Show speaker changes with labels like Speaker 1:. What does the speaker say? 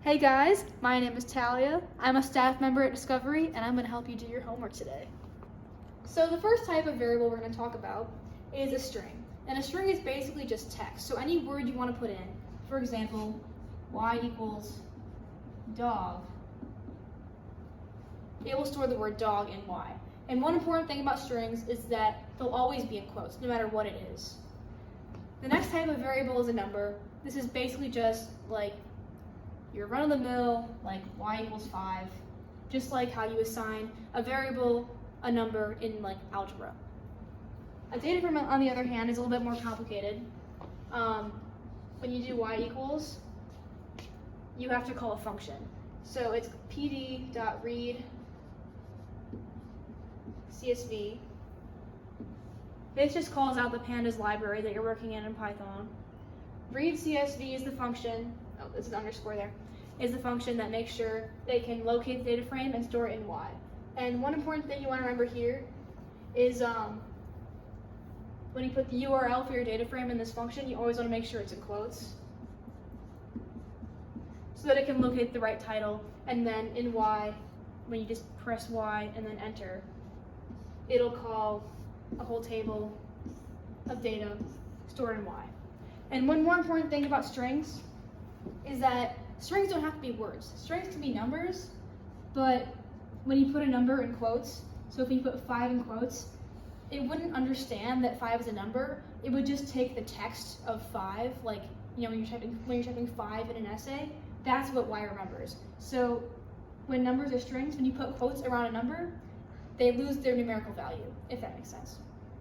Speaker 1: Hey guys, my name is Talia. I'm a staff member at Discovery and I'm going to help you do your homework today. So the first type of variable we're going to talk about is a string. And a string is basically just text. So any word you want to put in, for example, y equals dog, it will store the word dog in y. And one important thing about strings is that they'll always be in quotes, no matter what it is. The next type of variable is a number. This is basically just like your run-of-the-mill, like y equals 5, just like how you assign a variable a number in like algebra. A data frame, on the other hand, is a little bit more complicated. When you do y equals, you have to call a function. So it's pd.read CSV. This just calls out the pandas library that you're working in Python. Read CSV is the function, oh, there's an underscore there, is the function that makes sure they can locate the data frame and store it in Y. And one important thing you want to remember here is when you put the URL for your data frame in this function, you always want to make sure it's in quotes so that it can locate the right title. And then in Y, when you just press Y and then enter, it'll call a whole table of data stored in Y. And one more important thing about strings is that strings don't have to be words. Strings can be numbers, but when you put a number in quotes, so if you put 5 in quotes, it wouldn't understand that 5 is a number. It would just take the text of 5, like when you're typing 5 in an essay, that's what Y remembers. So when numbers are strings, when you put quotes around a number, they lose their numerical value, if that makes sense.